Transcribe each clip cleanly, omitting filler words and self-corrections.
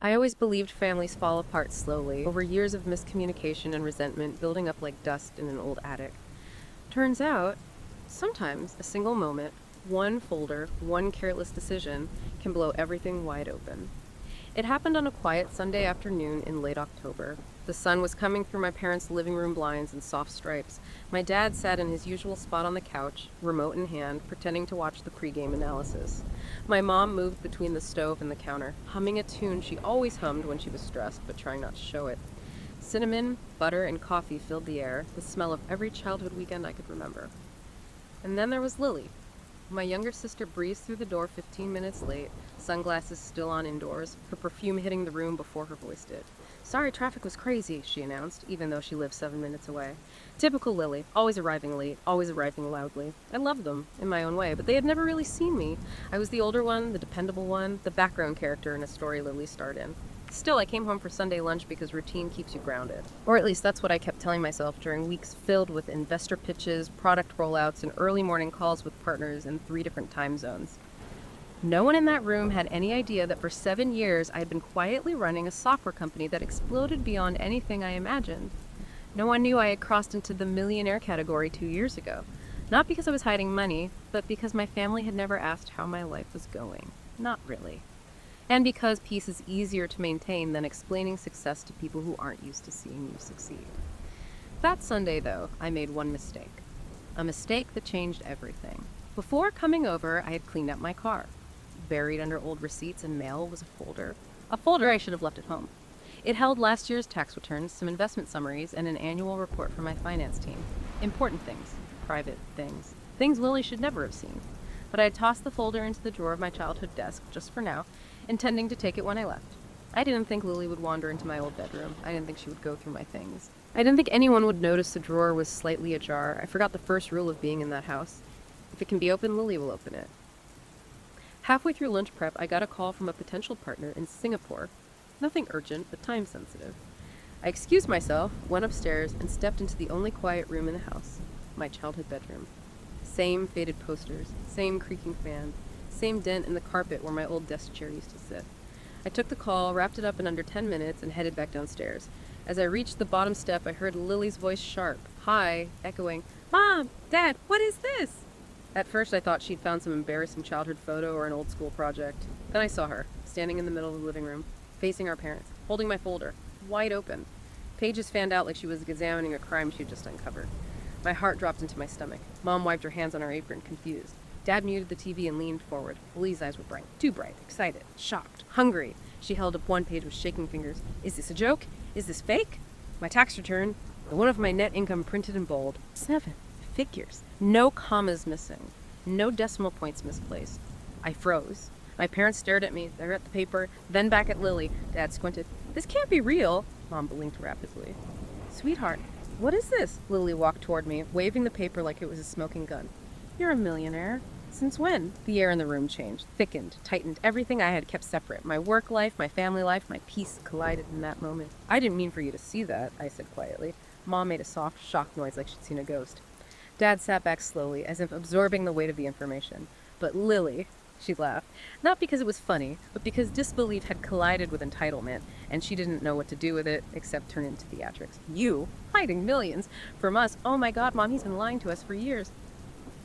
I always believed families fall apart slowly, over years of miscommunication and resentment building up like dust in an old attic. Turns out, sometimes a single moment, one folder, one careless decision can blow everything wide open. It happened on a quiet Sunday afternoon in late October. The sun was coming through my parents' living room blinds in soft stripes. My dad sat in his usual spot on the couch, remote in hand, pretending to watch the pregame analysis. My mom moved between the stove and the counter, humming a tune she always hummed when she was stressed, but trying not to show it. Cinnamon, butter, and coffee filled the air, the smell of every childhood weekend I could remember. And then there was Lily. My younger sister breezed through the door 15 minutes late, sunglasses still on indoors, her perfume hitting the room before her voice did. "Sorry, traffic was crazy," she announced, even though she lived 7 minutes away. Typical Lily, always arriving late, always arriving loudly. I loved them, in my own way, but they had never really seen me. I was the older one, the dependable one, the background character in a story Lily starred in. Still, I came home for Sunday lunch because routine keeps you grounded. Or at least that's what I kept telling myself during weeks filled with investor pitches, product rollouts, and early morning calls with partners in 3 different time zones. No one in that room had any idea that for 7 years I had been quietly running a software company that exploded beyond anything I imagined. No one knew I had crossed into the millionaire category 2 years ago. Not because I was hiding money, but because my family had never asked how my life was going. Not really. And because peace is easier to maintain than explaining success to people who aren't used to seeing you succeed. That Sunday, though, I made one mistake. A mistake that changed everything. Before coming over, I had cleaned up my car. Buried under old receipts and mail was a folder. A folder I should have left at home. It held last year's tax returns, some investment summaries, and an annual report from my finance team. Important things. Private things. Things Lily should never have seen. But I had tossed the folder into the drawer of my childhood desk, just for now, intending to take it when I left. I didn't think Lily would wander into my old bedroom. I didn't think she would go through my things. I didn't think anyone would notice the drawer was slightly ajar. I forgot the first rule of being in that house. If it can be opened, Lily will open it. Halfway through lunch prep, I got a call from a potential partner in Singapore. Nothing urgent, but time sensitive. I excused myself, went upstairs, and stepped into the only quiet room in the house, my childhood bedroom. Same faded posters, same creaking fan, same dent in the carpet where my old desk chair used to sit. I took the call, wrapped it up in under 10 minutes, and headed back downstairs. As I reached the bottom step, I heard Lily's voice sharp, high, echoing, "Mom! Dad! What is this?" At first, I thought she'd found some embarrassing childhood photo or an old school project. Then I saw her, standing in the middle of the living room, facing our parents, holding my folder, wide open. Pages fanned out like she was examining a crime she'd just uncovered. My heart dropped into my stomach. Mom wiped her hands on her apron, confused. Dad muted the TV and leaned forward. Lily's eyes were bright, too bright, excited, shocked, hungry. She held up one page with shaking fingers. "Is this a joke? Is this fake?" My tax return, the one of my net income printed in bold. 7 figures. No commas missing. No decimal points misplaced. I froze. My parents stared at me, then at the paper, then back at Lily. Dad squinted. "This can't be real." Mom blinked rapidly. "Sweetheart, what is this?" Lily walked toward me, waving the paper like it was a smoking gun. "You're a millionaire. Since when?" The air in the room changed, thickened, tightened. Everything I had kept separate. My work life, my family life, my peace collided in that moment. "I didn't mean for you to see that," I said quietly. Mom made a soft, shocked noise like she'd seen a ghost. Dad sat back slowly, as if absorbing the weight of the information. "But Lily," she laughed, not because it was funny, but because disbelief had collided with entitlement, and she didn't know what to do with it except turn it into theatrics. "You? Hiding millions? From us? Oh my God, Mom, he's been lying to us for years."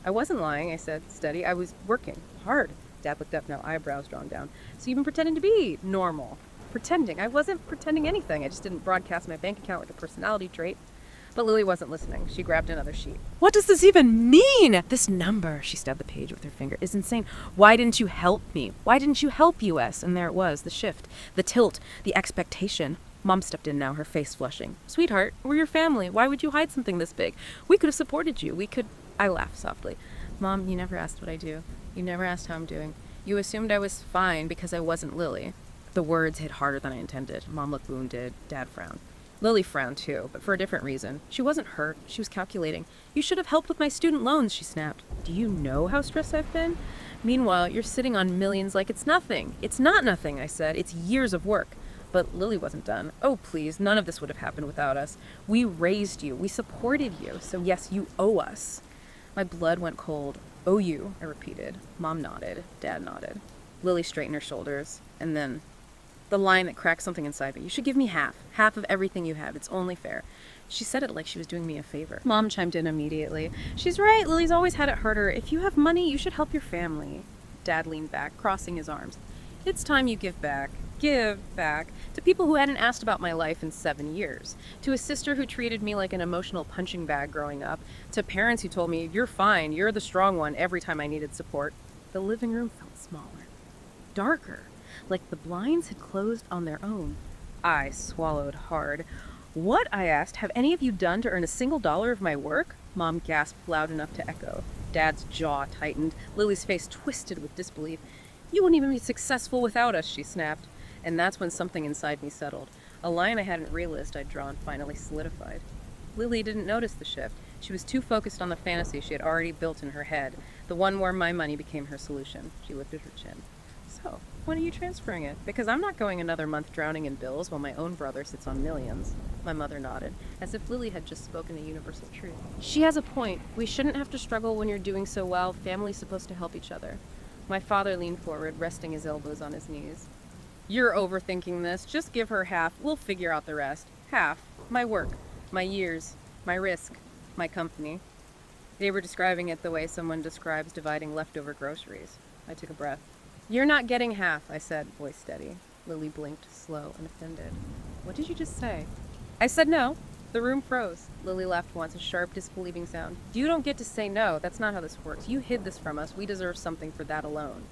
"I wasn't lying," I said, steady. "I was working hard." Dad looked up now, eyebrows drawn down. "So you've been pretending to be normal." "Pretending? I wasn't pretending anything. I just didn't broadcast my bank account like a personality trait." But Lily wasn't listening. She grabbed another sheet. "What does this even mean? This number," she stabbed the page with her finger, "is insane. Why didn't you help me? Why didn't you help US?" And there it was, the shift, the tilt, the expectation. Mom stepped in now, her face flushing. "Sweetheart, we're your family. Why would you hide something this big? We could have supported you. We could..." I laughed softly. "Mom, you never asked what I do. You never asked how I'm doing. You assumed I was fine because I wasn't Lily." The words hit harder than I intended. Mom looked wounded. Dad frowned. Lily frowned too, but for a different reason. She wasn't hurt. She was calculating. "You should have helped with my student loans," she snapped. "Do you know how stressed I've been? Meanwhile, you're sitting on millions like it's nothing." "It's not nothing," I said. "It's years of work." But Lily wasn't done. "Oh, please, none of this would have happened without us. We raised you. We supported you. So yes, you owe us." My blood went cold. "Owe you," I repeated. Mom nodded. Dad nodded. Lily straightened her shoulders. And then The line that cracked something inside me. You should give me half of everything you have. It's only fair. She said it like she was doing me a favor. Mom chimed in immediately. She's right. Lily's always had it harder. If you have money, you should help your family. Dad leaned back, crossing his arms. It's time you give back. Give back to people who hadn't asked about my life in 7 years, to a sister who treated me like an emotional punching bag growing up, to parents who told me, you're fine, you're the strong one, every time I needed support. The living room felt smaller, darker, like the blinds had closed on their own. I swallowed hard. What, I asked, have any of you done to earn a single dollar of my work? Mom gasped loud enough to echo. Dad's jaw tightened. Lily's face twisted with disbelief. You wouldn't even be successful without us, she snapped. And that's when something inside me settled. A line I hadn't realized I'd drawn finally solidified. Lily didn't notice the shift. She was too focused on the fantasy she had already built in her head, the one where my money became her solution. She lifted her chin. So, when are you transferring it? Because I'm not going another month drowning in bills while my own brother sits on millions. My mother nodded, as if Lily had just spoken a universal truth. She has a point. We shouldn't have to struggle when you're doing so well. Family's supposed to help each other. My father leaned forward, resting his elbows on his knees. You're overthinking this. Just give her half. We'll figure out the rest. Half. My work. My years. My risk. My company. They were describing it the way someone describes dividing leftover groceries. I took a breath. You're not getting half, I said, voice steady. Lily blinked, slow and offended. What did you just say? I said no. The room froze. Lily laughed once, a sharp, disbelieving sound. You don't get to say no. That's not how this works. You hid this from us. We deserve something for that alone.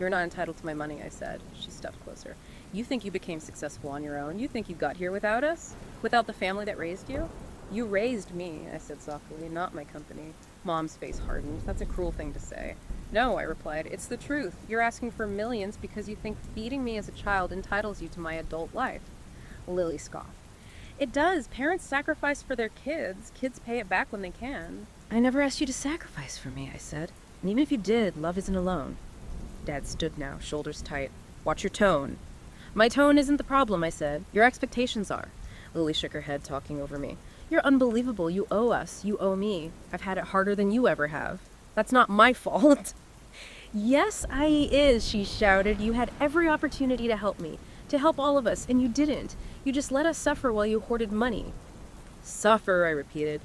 You're not entitled to my money, I said. She stepped closer. You think you became successful on your own? You think you got here without us? Without the family that raised you? You raised me, I said softly, not my company. Mom's face hardened. That's a cruel thing to say. No, I replied. It's the truth. You're asking for millions because you think feeding me as a child entitles you to my adult life. Lily scoffed. It does. Parents sacrifice for their kids. Kids pay it back when they can. I never asked you to sacrifice for me, I said. And even if you did, love isn't alone. Dad stood now, shoulders tight. Watch your tone. My tone isn't the problem, I said. Your expectations are. Lily shook her head, talking over me. You're unbelievable. You owe us. You owe me. I've had it harder than you ever have. That's not my fault. Yes, I is, she shouted. You had every opportunity to help me, to help all of us, and you didn't. You just let us suffer while you hoarded money. Suffer, I repeated.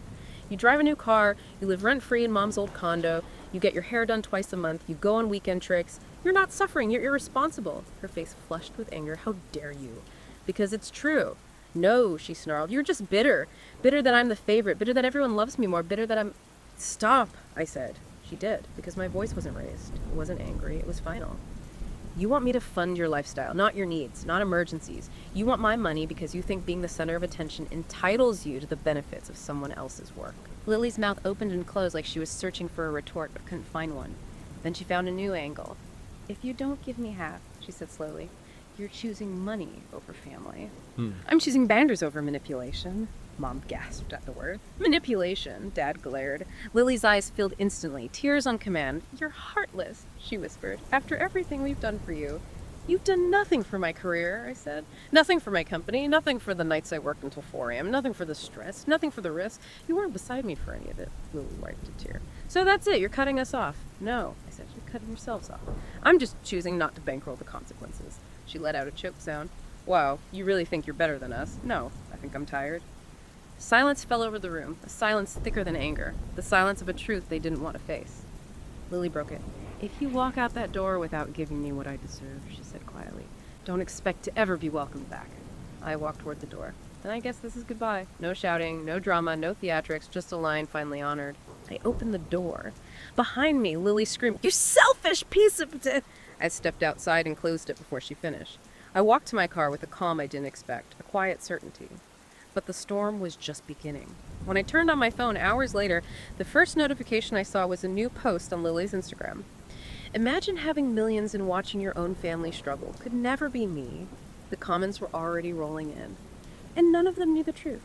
You drive a new car, you live rent-free in Mom's old condo, you get your hair done twice a month, you go on weekend tricks. You're not suffering, you're irresponsible. Her face flushed with anger. How dare you? Because it's true. No, she snarled. You're just bitter. Bitter that I'm the favorite, bitter that everyone loves me more, bitter that I'm... Stop, I said. She did, because my voice wasn't raised. It wasn't angry, it was final. You want me to fund your lifestyle, not your needs, not emergencies. You want my money because you think being the center of attention entitles you to the benefits of someone else's work. Lily's mouth opened and closed like she was searching for a retort but couldn't find one. Then she found a new angle. If you don't give me half, she said slowly, you're choosing money over family. I'm choosing boundaries over manipulation. Mom gasped at the word. Manipulation, Dad glared. Lily's eyes filled instantly, tears on command. You're heartless, she whispered. After everything we've done for you. You've done nothing for my career, I said. Nothing for my company, nothing for the nights I worked until 4 a.m., nothing for the stress, nothing for the risk. You weren't beside me for any of it. Lily wiped a tear. So that's it, you're cutting us off. No, I said, you're cutting yourselves off. I'm just choosing not to bankroll the consequences. She let out a choked sound. Wow, you really think you're better than us? No, I think I'm tired. Silence fell over the room, a silence thicker than anger, the silence of a truth they didn't want to face. Lily broke it. If you walk out that door without giving me what I deserve, she said quietly, don't expect to ever be welcomed back. I walked toward the door. Then I guess this is goodbye. No shouting, no drama, no theatrics, just a line finally honored. I opened the door. Behind me, Lily screamed, you selfish piece of... I stepped outside and closed it before she finished. I walked to my car with a calm I didn't expect, a quiet certainty. But the storm was just beginning. When I turned on my phone hours later, the first notification I saw was a new post on Lily's Instagram. Imagine having millions and watching your own family struggle. Could never be me. The comments were already rolling in. And none of them knew the truth.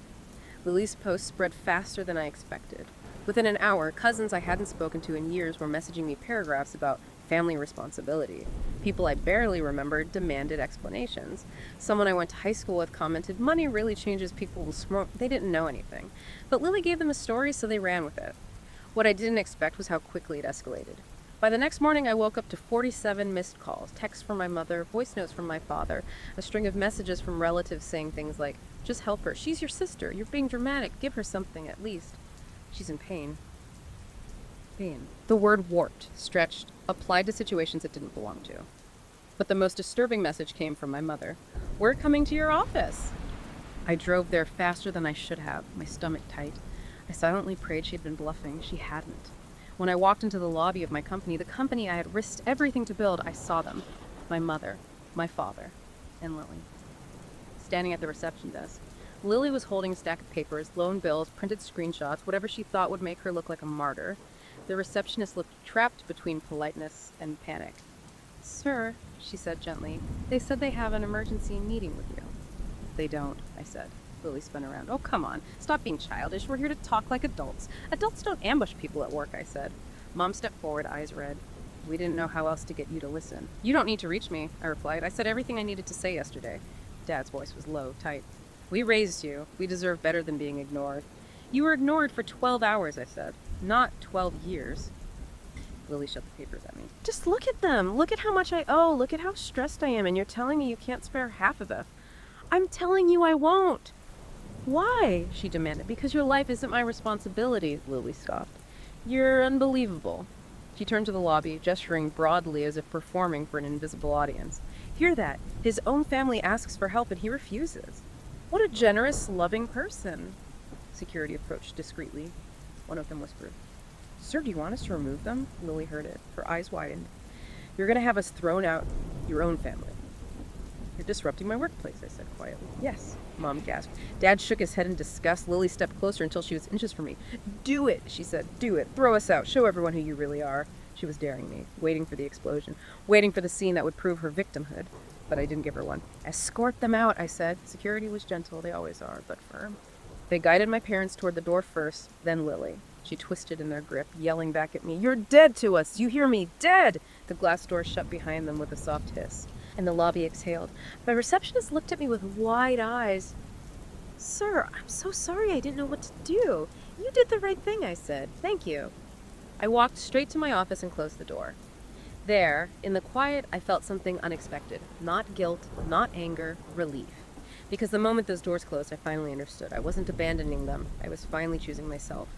Lily's post spread faster than I expected. Within an hour, cousins I hadn't spoken to in years were messaging me paragraphs about family responsibility. People I barely remembered demanded explanations. Someone I went to high school with commented, money really changes people's... They didn't know anything. But Lily gave them a story, so they ran with it. What I didn't expect was how quickly it escalated. By the next morning, I woke up to 47 missed calls, texts from my mother, voice notes from my father, a string of messages from relatives saying things like, just help her. She's your sister. You're being dramatic. Give her something at least. She's in pain. Pain. The word warped, stretched, applied to situations it didn't belong to. But the most disturbing message came from my mother. We're coming to your office. I drove there faster than I should have, my stomach tight. I silently prayed she had been bluffing. She hadn't. When I walked into the lobby of my company, the company I had risked everything to build, I saw them. My mother, my father, and Lily. Standing at the reception desk. Lily was holding a stack of papers, loan bills, printed screenshots, whatever she thought would make her look like a martyr. The receptionist looked trapped between politeness and panic. Sir, she said gently, they said they have an emergency meeting with you. They don't, I said. Lily spun around. Oh, come on. Stop being childish. We're here to talk like adults. Adults don't ambush people at work, I said. Mom stepped forward, eyes red. We didn't know how else to get you to listen. You don't need to reach me, I replied. I said everything I needed to say yesterday. Dad's voice was low, tight. We raised you. We deserve better than being ignored. You were ignored for 12 hours, I said. Not 12 years. Lily shoved the papers at me. Just look at them. Look at how much I owe. Look at how stressed I am, and you're telling me you can't spare half of it. I'm telling you I won't. Why? She demanded. Because your life isn't my responsibility, Lily scoffed. You're unbelievable. She turned to the lobby, gesturing broadly as if performing for an invisible audience. Hear that? His own family asks for help and he refuses. What a generous, loving person. Security approached discreetly. One of them whispered, Sir, do you want us to remove them? Lily heard it. Her eyes widened. You're going to have us thrown out, your own family. You're disrupting my workplace, I said quietly. Yes, Mom gasped. Dad shook his head in disgust. Lily stepped closer until she was inches from me. Do it, she said. Do it. Throw us out. Show everyone who you really are. She was daring me, waiting for the explosion, waiting for the scene that would prove her victimhood. But I didn't give her one. Escort them out, I said. Security was gentle. They always are, but firm. They guided my parents toward the door first, then Lily. She twisted in their grip, yelling back at me, You're dead to us! You hear me? Dead! The glass door shut behind them with a soft hiss, and the lobby exhaled. The receptionist looked at me with wide eyes. Sir, I'm so sorry. I didn't know what to do. You did the right thing, I said. Thank you. I walked straight to my office and closed the door. There, in the quiet, I felt something unexpected. Not guilt, not anger, relief. Because the moment those doors closed, I finally understood. I wasn't abandoning them. I was finally choosing myself.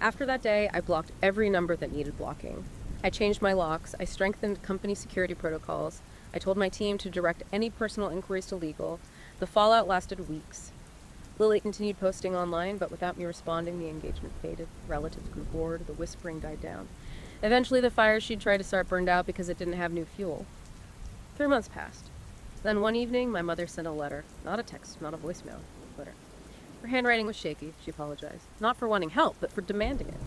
After that day, I blocked every number that needed blocking. I changed my locks. I strengthened company security protocols. I told my team to direct any personal inquiries to legal. The fallout lasted weeks. Lily continued posting online, but without me responding, the engagement faded. Relatives grew bored. The whispering died down. Eventually, the fire she'd tried to start burned out because it didn't have new fuel. 3 months passed. Then one evening, my mother sent a letter. Not a text, not a voicemail. Letter. Her handwriting was shaky. She apologized. Not for wanting help, but for demanding it.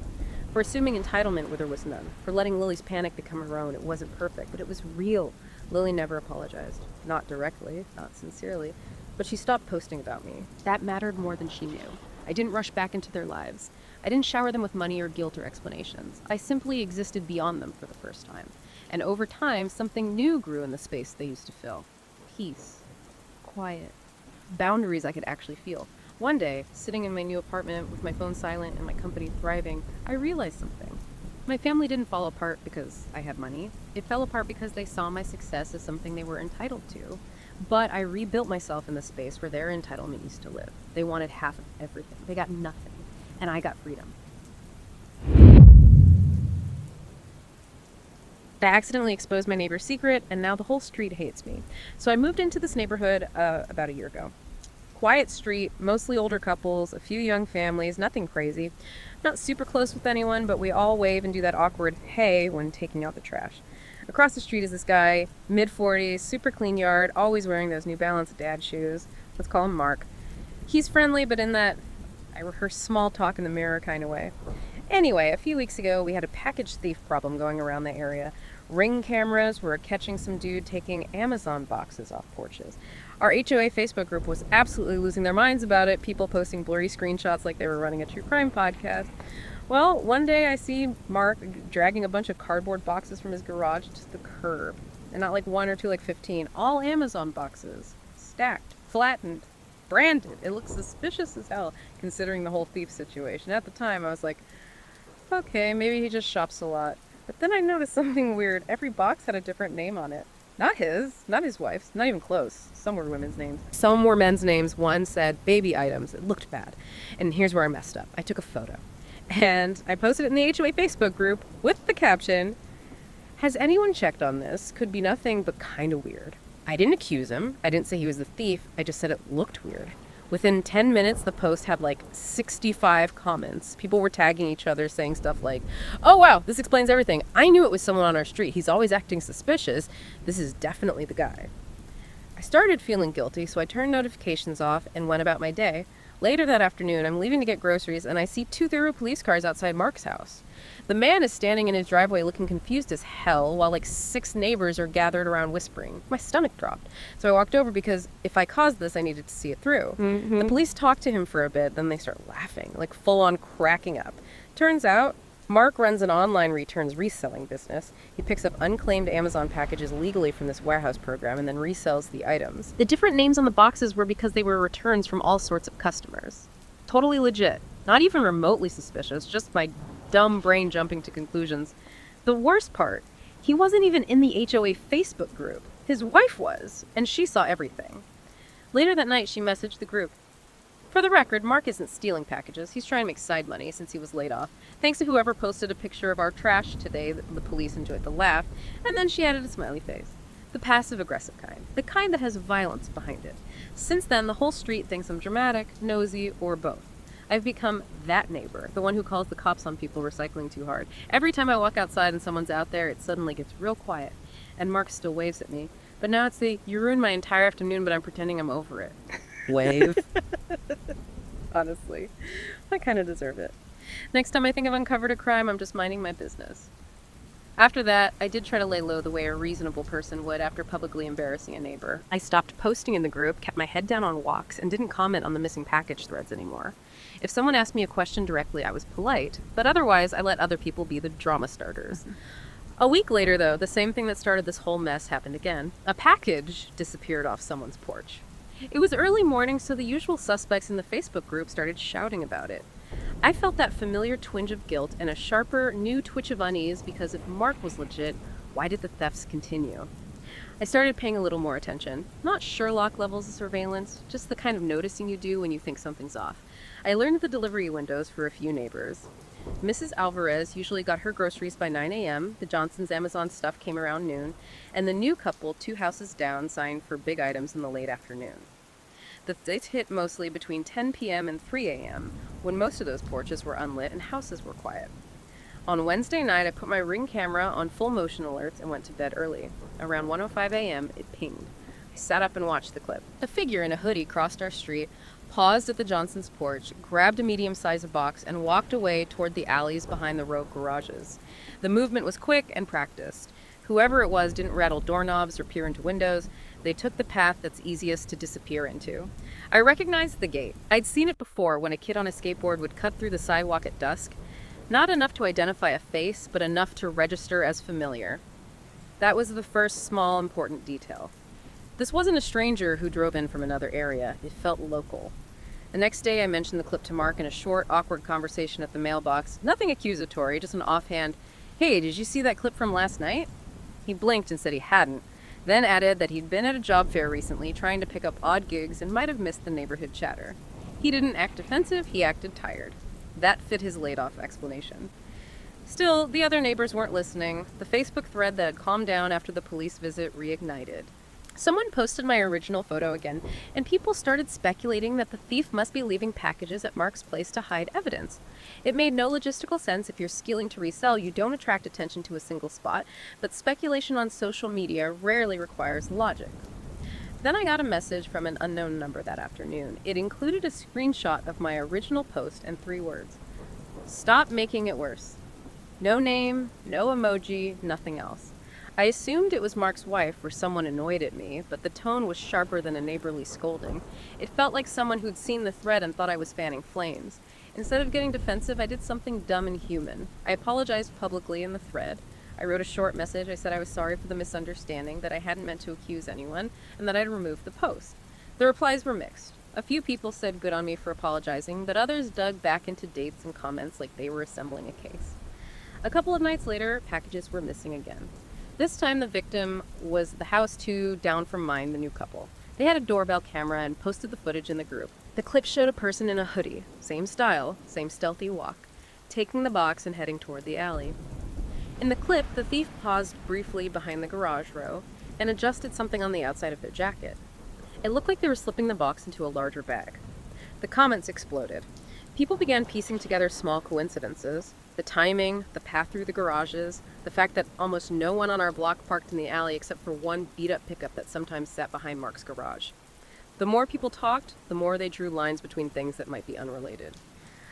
For assuming entitlement where there was none. For letting Lily's panic become her own. It wasn't perfect, but it was real. Lily never apologized. Not directly, not sincerely. But she stopped posting about me. That mattered more than she knew. I didn't rush back into their lives. I didn't shower them with money or guilt or explanations. I simply existed beyond them for the first time. And over time, something new grew in the space they used to fill. Peace. Quiet. Boundaries I could actually feel. One day, sitting in my new apartment with my phone silent and my company thriving, I realized something. My family didn't fall apart because I had money. It fell apart because they saw my success as something they were entitled to. But I rebuilt myself in the space where their entitlement used to live. They wanted half of everything. They got nothing. And I got freedom. I accidentally exposed my neighbor's secret, and now the whole street hates me. So I moved into this neighborhood about a year ago. Quiet street, mostly older couples, a few young families, nothing crazy. Not super close with anyone, but we all wave and do that awkward hey when taking out the trash. Across the street is this guy, mid-40s, super clean yard, always wearing those New Balance dad shoes. Let's call him Mark. He's friendly, but in that I rehearse small talk in the mirror kind of way. Anyway, a few weeks ago, we had a package thief problem going around the area. Ring cameras were catching some dude taking Amazon boxes off porches. Our HOA Facebook group was absolutely losing their minds about it, people posting blurry screenshots like they were running a true crime podcast. Well, one day I see Mark dragging a bunch of cardboard boxes from his garage to the curb. And not like one or two, like 15. All Amazon boxes. Stacked, flattened, branded. It looks suspicious as hell, considering the whole thief situation. At the time, I was like, okay, maybe he just shops a lot. But then I noticed something weird. Every box had a different name on it. Not his, not his wife's, not even close. Some were women's names. Some were men's names. One said baby items. It looked bad. And here's where I messed up. I took a photo. And I posted it in the HOA Facebook group with the caption, "Has anyone checked on this? Could be nothing but kind of weird." I didn't accuse him. I didn't say he was the thief. I just said it looked weird. Within 10 minutes, the post had like 65 comments. People were tagging each other saying stuff like, "Oh wow, this explains everything. I knew it was someone on our street. He's always acting suspicious. This is definitely the guy." I started feeling guilty, so I turned notifications off and went about my day. Later that afternoon, I'm leaving to get groceries and I see two thorough police cars outside Mark's house. The man is standing in his driveway looking confused as hell while like 6 neighbors are gathered around whispering. My stomach dropped. So I walked over because if I caused this, I needed to see it through. The police talk to him for a bit, then they start laughing, like full on cracking up. Turns out, Mark runs an online returns reselling business. He picks up unclaimed Amazon packages legally from this warehouse program and then resells the items. The different names on the boxes were because they were returns from all sorts of customers. Totally legit. Not even remotely suspicious, just my dumb brain jumping to conclusions. The worst part, he wasn't even in the HOA Facebook group. His wife was, and she saw everything. Later that night, she messaged the group. "For the record, Mark isn't stealing packages. He's trying to make side money since he was laid off. Thanks to whoever posted a picture of our trash today. The police enjoyed the laugh." And then she added a smiley face. The passive-aggressive kind. The kind that has violence behind it. Since then, the whole street thinks I'm dramatic, nosy, or both. I've become that neighbor, the one who calls the cops on people recycling too hard. Every time I walk outside and someone's out there, it suddenly gets real quiet. And Mark still waves at me. But now it's the, "You ruined my entire afternoon, but I'm pretending I'm over it" wave. Honestly, I kind of deserve it. Next time I think I've uncovered a crime, I'm just minding my business. After that, I did try to lay low the way a reasonable person would after publicly embarrassing a neighbor. I stopped posting in the group, kept my head down on walks, and didn't comment on the missing package threads anymore. If someone asked me a question directly, I was polite, but otherwise I let other people be the drama starters. A week later, though, the same thing that started this whole mess happened again. A package disappeared off someone's porch. It was early morning, so the usual suspects in the Facebook group started shouting about it. I felt that familiar twinge of guilt and a sharper, new twitch of unease because if Mark was legit, why did the thefts continue? I started paying a little more attention. Not Sherlock levels of surveillance, just the kind of noticing you do when you think something's off. I learned the delivery windows for a few neighbors. Mrs. Alvarez usually got her groceries by 9 a.m., the Johnsons' Amazon stuff came around noon, and the new couple 2 houses down signed for big items in the late afternoon. The thefts hit mostly between 10 p.m. and 3 a.m., when most of those porches were unlit and houses were quiet. On Wednesday night, I put my Ring camera on full motion alerts and went to bed early. Around 1:05 a.m., it pinged. I sat up and watched the clip. A figure in a hoodie crossed our street, paused at the Johnsons' porch, grabbed a medium-sized box, and walked away toward the alleys behind the row garages. The movement was quick and practiced. Whoever it was didn't rattle doorknobs or peer into windows. They took the path that's easiest to disappear into. I recognized the gait. I'd seen it before when a kid on a skateboard would cut through the sidewalk at dusk. Not enough to identify a face, but enough to register as familiar. That was the first small, important detail. This wasn't a stranger who drove in from another area. It felt local. The next day, I mentioned the clip to Mark in a short, awkward conversation at the mailbox. Nothing accusatory, just an offhand, "Hey, did you see that clip from last night?" He blinked and said he hadn't, then added that he'd been at a job fair recently trying to pick up odd gigs and might have missed the neighborhood chatter. He didn't act defensive, he acted tired. That fit his laid-off explanation. Still, the other neighbors weren't listening. The Facebook thread that had calmed down after the police visit reignited. Someone posted my original photo again, and people started speculating that the thief must be leaving packages at Mark's place to hide evidence. It made no logistical sense. If you're stealing to resell, you don't attract attention to a single spot, but speculation on social media rarely requires logic. Then I got a message from an unknown number that afternoon. It included a screenshot of my original post and 3 words. "Stop making it worse." No name, no emoji, nothing else. I assumed it was Mark's wife or someone annoyed at me, but the tone was sharper than a neighborly scolding. It felt like someone who'd seen the thread and thought I was fanning flames. Instead of getting defensive, I did something dumb and human. I apologized publicly in the thread. I wrote a short message. I said I was sorry for the misunderstanding, that I hadn't meant to accuse anyone, and that I'd removed the post. The replies were mixed. A few people said good on me for apologizing, but others dug back into dates and comments like they were assembling a case. A couple of nights later, packages were missing again. This time the victim was the house two down from mine, the new couple. They had a doorbell camera and posted the footage in the group. The clip showed a person in a hoodie, same style, same stealthy walk, taking the box and heading toward the alley. In the clip, the thief paused briefly behind the garage row and adjusted something on the outside of their jacket. It looked like they were slipping the box into a larger bag. The comments exploded. People began piecing together small coincidences. The timing, the path through the garages, the fact that almost no one on our block parked in the alley except for one beat-up pickup that sometimes sat behind Mark's garage. The more people talked, the more they drew lines between things that might be unrelated.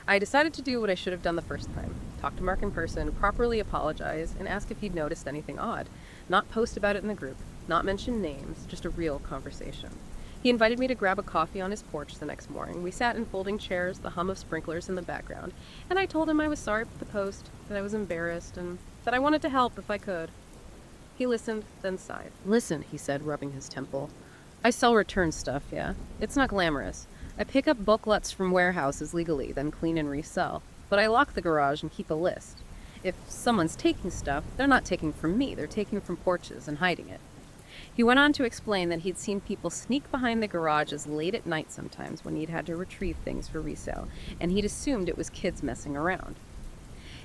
I decided to do what I should have done the first time. Talk to Mark in person, properly apologize, and ask if he'd noticed anything odd. Not post about it in the group, not mention names, just a real conversation. He invited me to grab a coffee on his porch the next morning. We sat in folding chairs, the hum of sprinklers in the background, and I told him I was sorry for the post, that I was embarrassed, and that I wanted to help if I could. He listened, then sighed. "Listen," he said, rubbing his temple. "I sell return stuff, yeah? It's not glamorous. I pick up bulk lots from warehouses legally, then clean and resell. But I lock the garage and keep a list. If someone's taking stuff, they're not taking from me, they're taking from porches and hiding it." He went on to explain that he'd seen people sneak behind the garages late at night sometimes when he'd had to retrieve things for resale, and he'd assumed it was kids messing around.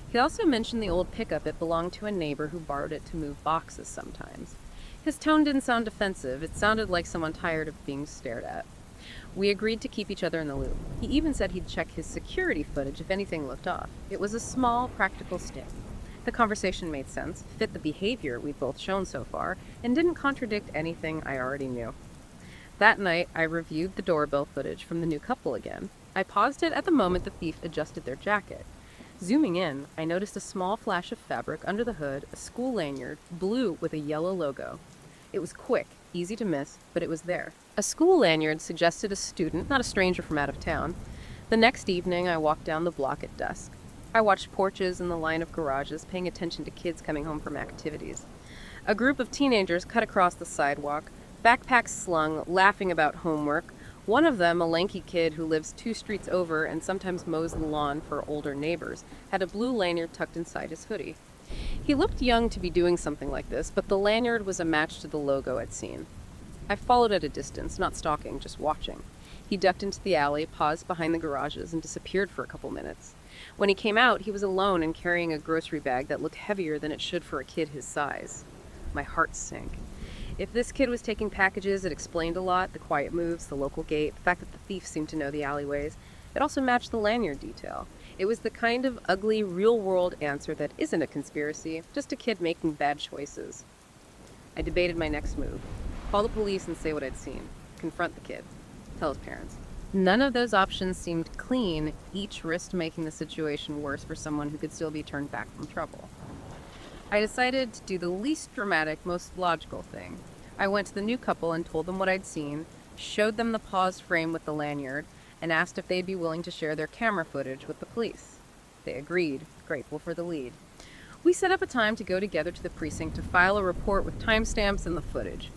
He also mentioned the old pickup. It belonged to a neighbor who borrowed it to move boxes sometimes. His tone didn't sound defensive. It sounded like someone tired of being stared at. We agreed to keep each other in the loop. He even said he'd check his security footage if anything looked off. It was a small, practical step. The conversation made sense, fit the behavior we'd both shown so far, and didn't contradict anything I already knew. That night, I reviewed the doorbell footage from the new couple again. I paused it at the moment the thief adjusted their jacket. Zooming in, I noticed a small flash of fabric under the hood, a school lanyard, blue with a yellow logo. It was quick, easy to miss, but it was there. A school lanyard suggested a student, not a stranger from out of town. The next evening, I walked down the block at dusk. I watched porches and the line of garages, paying attention to kids coming home from activities. A group of teenagers cut across the sidewalk, backpacks slung, laughing about homework. One of them, a lanky kid who lives 2 streets over and sometimes mows the lawn for older neighbors, had a blue lanyard tucked inside his hoodie. He looked young to be doing something like this, but the lanyard was a match to the logo I'd seen. I followed at a distance, not stalking, just watching. He ducked into the alley, paused behind the garages, and disappeared for a couple minutes. When he came out, he was alone and carrying a grocery bag that looked heavier than it should for a kid his size. My heart sank. If this kid was taking packages, it explained a lot: the quiet moves, the local gate, the fact that the thief seemed to know the alleyways. It also matched the lanyard detail. It was the kind of ugly, real-world answer that isn't a conspiracy, just a kid making bad choices. I debated my next move. Call the police and say what I'd seen. Confront the kid. Tell his parents. None of those options seemed clean, each risked making the situation worse for someone who could still be turned back from trouble. I decided to do the least dramatic, most logical thing. I went to the new couple and told them what I'd seen, showed them the paused frame with the lanyard, and asked if they'd be willing to share their camera footage with the police. They agreed, grateful for the lead. We set up a time to go together to the precinct to file a report with timestamps and the footage.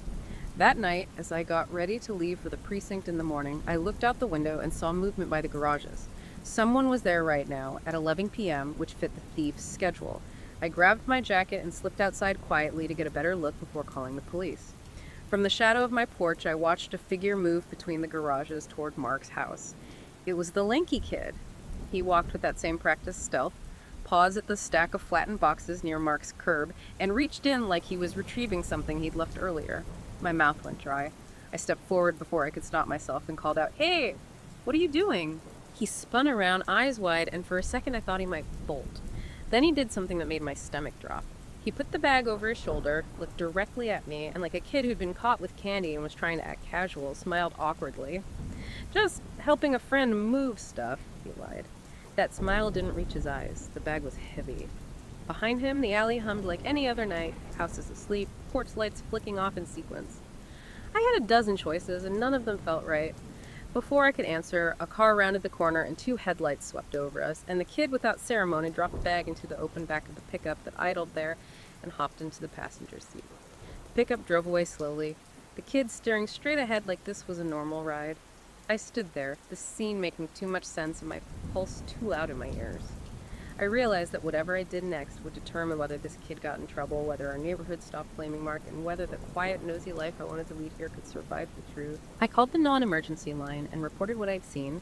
That night, as I got ready to leave for the precinct in the morning, I looked out the window and saw movement by the garages. Someone was there right now, at 11 p.m., which fit the thief's schedule. I grabbed my jacket and slipped outside quietly to get a better look before calling the police. From the shadow of my porch, I watched a figure move between the garages toward Mark's house. It was the lanky kid. He walked with that same practiced stealth, paused at the stack of flattened boxes near Mark's curb, and reached in like he was retrieving something he'd left earlier. My mouth went dry. I stepped forward before I could stop myself and called out, "Hey, what are you doing?" He spun around, eyes wide, and for a second I thought he might bolt. Then he did something that made my stomach drop. He put the bag over his shoulder, looked directly at me, and like a kid who'd been caught with candy and was trying to act casual, smiled awkwardly. "Just helping a friend move stuff," he lied. That smile didn't reach his eyes. The bag was heavy. Behind him, the alley hummed like any other night, houses asleep, porch lights flicking off in sequence. I had a dozen choices, and none of them felt right. Before I could answer, a car rounded the corner and 2 headlights swept over us, and the kid, without ceremony, dropped the bag into the open back of the pickup that idled there and hopped into the passenger seat. The pickup drove away slowly, the kid staring straight ahead like this was a normal ride. I stood there, the scene making too much sense and my pulse too loud in my ears. I realized that whatever I did next would determine whether this kid got in trouble, whether our neighborhood stopped blaming Mark, and whether the quiet, nosy life I wanted to lead here could survive the truth. I called the non-emergency line and reported what I'd seen,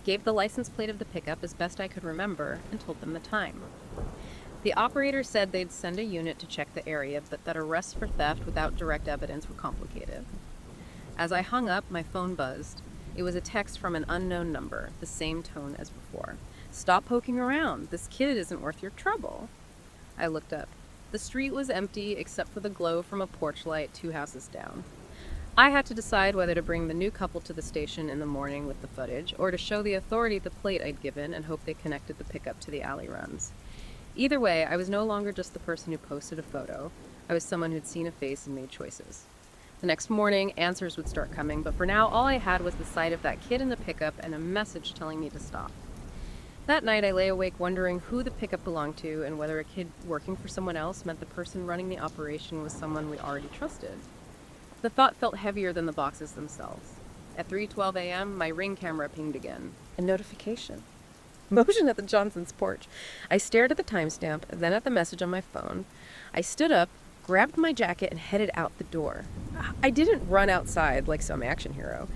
gave the license plate of the pickup as best I could remember, and told them the time. The operator said they'd send a unit to check the area, but that arrests for theft without direct evidence were complicated. As I hung up, my phone buzzed. It was a text from an unknown number, the same tone as before. "Stop poking around. This kid isn't worth your trouble." I looked up. The street was empty except for the glow from a porch light 2 houses down. I had to decide whether to bring the new couple to the station in the morning with the footage, or to show the authority the plate I'd given and hope they connected the pickup to the alley runs. Either way, I was no longer just the person who posted a photo. I was someone who'd seen a face and made choices. The next morning, answers would start coming, but for now, all I had was the sight of that kid in the pickup and a message telling me to stop. That night, I lay awake wondering who the pickup belonged to and whether a kid working for someone else meant the person running the operation was someone we already trusted. The thought felt heavier than the boxes themselves. At 3:12 a.m., my Ring camera pinged again. A notification. Motion at the Johnsons' porch. I stared at the timestamp, then at the message on my phone. I stood up, grabbed my jacket, and headed out the door. I didn't run outside like some action hero.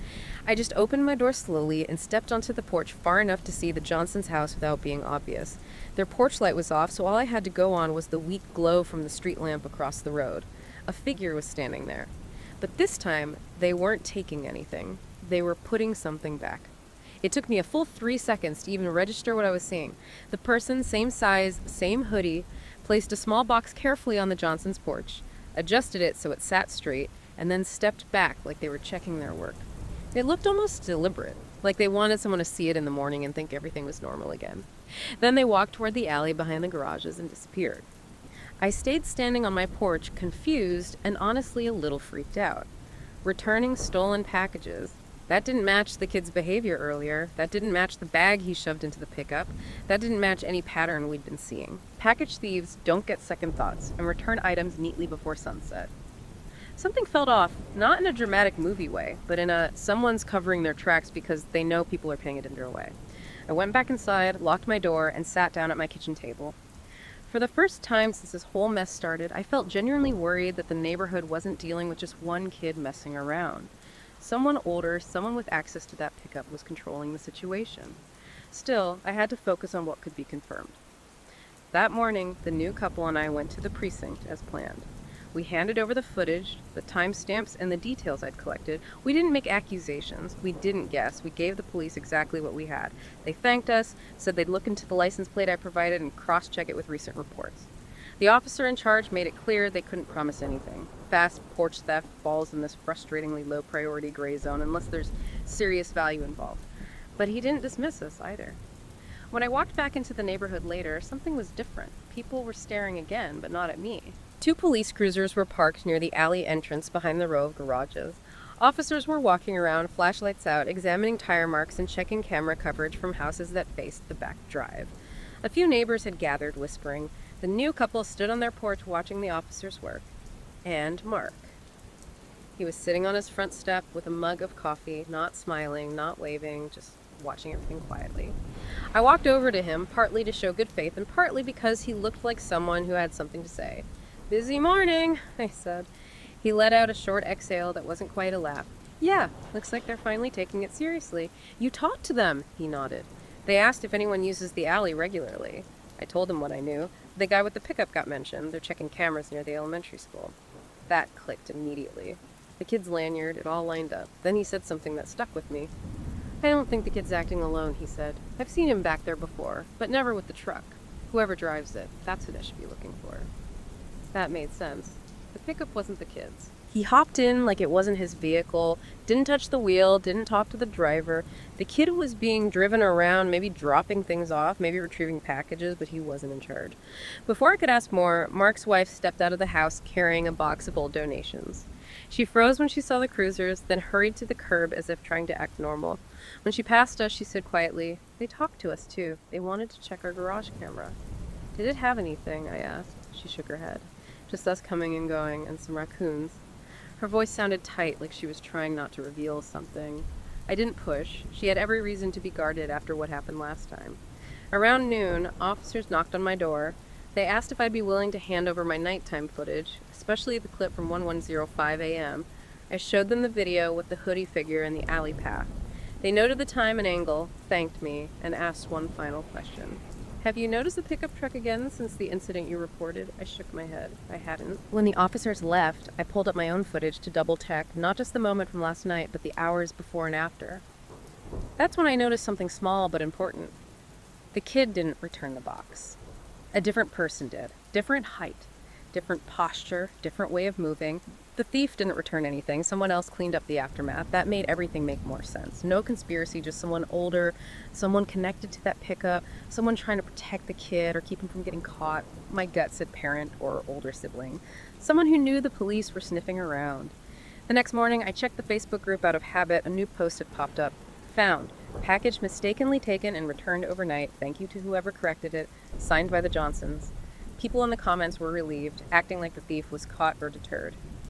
I just opened my door slowly and stepped onto the porch far enough to see the Johnsons' house without being obvious. Their porch light was off, so all I had to go on was the weak glow from the street lamp across the road. A figure was standing there. But this time, they weren't taking anything. They were putting something back. It took me a full 3 seconds to even register what I was seeing. The person, same size, same hoodie, placed a small box carefully on the Johnsons' porch, adjusted it so it sat straight, and then stepped back like they were checking their work. It looked almost deliberate, like they wanted someone to see it in the morning and think everything was normal again. Then they walked toward the alley behind the garages and disappeared. I stayed standing on my porch, confused and honestly a little freaked out. Returning stolen packages. That didn't match the kid's behavior earlier. That didn't match the bag he shoved into the pickup. That didn't match any pattern we'd been seeing. Package thieves don't get second thoughts and return items neatly before sunset. Something felt off, not in a dramatic movie way, but in a someone's covering their tracks because they know people are paying attention their way. I went back inside, locked my door, and sat down at my kitchen table. For the first time since this whole mess started, I felt genuinely worried that the neighborhood wasn't dealing with just one kid messing around. Someone older, someone with access to that pickup was controlling the situation. Still, I had to focus on what could be confirmed. That morning, the new couple and I went to the precinct as planned. We handed over the footage, the timestamps, and the details I'd collected. We didn't make accusations. We didn't guess. We gave the police exactly what we had. They thanked us, said they'd look into the license plate I provided and cross-check it with recent reports. The officer in charge made it clear they couldn't promise anything. Fast porch theft falls in this frustratingly low-priority gray zone unless there's serious value involved. But he didn't dismiss us either. When I walked back into the neighborhood later, something was different. People were staring again, but not at me. 2 police cruisers were parked near the alley entrance behind the row of garages. Officers were walking around, flashlights out, examining tire marks and checking camera coverage from houses that faced the back drive. A few neighbors had gathered, whispering. The new couple stood on their porch watching the officers work. And Mark. He was sitting on his front step with a mug of coffee, not smiling, not waving, just watching everything quietly. I walked over to him, partly to show good faith and partly because he looked like someone who had something to say. "Busy morning," I said. He let out a short exhale that wasn't quite a laugh. "Yeah, looks like they're finally taking it seriously. You talked to them," he nodded. "They asked if anyone uses the alley regularly." I told him what I knew. The guy with the pickup got mentioned. They're checking cameras near the elementary school. That clicked immediately. The kid's lanyard, it all lined up. Then he said something that stuck with me. "I don't think the kid's acting alone," he said. "I've seen him back there before, but never with the truck. Whoever drives it, that's who they should be looking for." That made sense. The pickup wasn't the kid's. He hopped in like it wasn't his vehicle, didn't touch the wheel, didn't talk to the driver. The kid was being driven around, maybe dropping things off, maybe retrieving packages, but he wasn't in charge. Before I could ask more, Mark's wife stepped out of the house carrying a box of old donations. She froze when she saw the cruisers, then hurried to the curb as if trying to act normal. When she passed us, she said quietly, "They talked to us too. They wanted to check our garage camera." "Did it have anything?" I asked. She shook her head. "Just us coming and going, and some raccoons." Her voice sounded tight, like she was trying not to reveal something. I didn't push. She had every reason to be guarded after what happened last time. Around noon, officers knocked on my door. They asked if I'd be willing to hand over my nighttime footage, especially the clip from 11:05 a.m. I showed them the video with the hoodie figure in the alley path. They noted the time and angle, thanked me, and asked one final question. Have you noticed the pickup truck again since the incident you reported? I shook my head. I hadn't. When the officers left, I pulled up my own footage to double check, not just the moment from last night, but the hours before and after. That's when I noticed something small but important. The kid didn't return the box. A different person did. Different height, different posture, different way of moving. The thief didn't return anything. Someone else cleaned up the aftermath. That made everything make more sense. No conspiracy, just someone older, someone connected to that pickup, someone trying to protect the kid or keep him from getting caught. My gut said parent or older sibling. Someone who knew the police were sniffing around. The next morning, I checked the Facebook group out of habit. A new post had popped up. Found. Package mistakenly taken and returned overnight. Thank you to whoever corrected it. Signed by the Johnsons. People in the comments were relieved, acting like the thief was caught or deterred.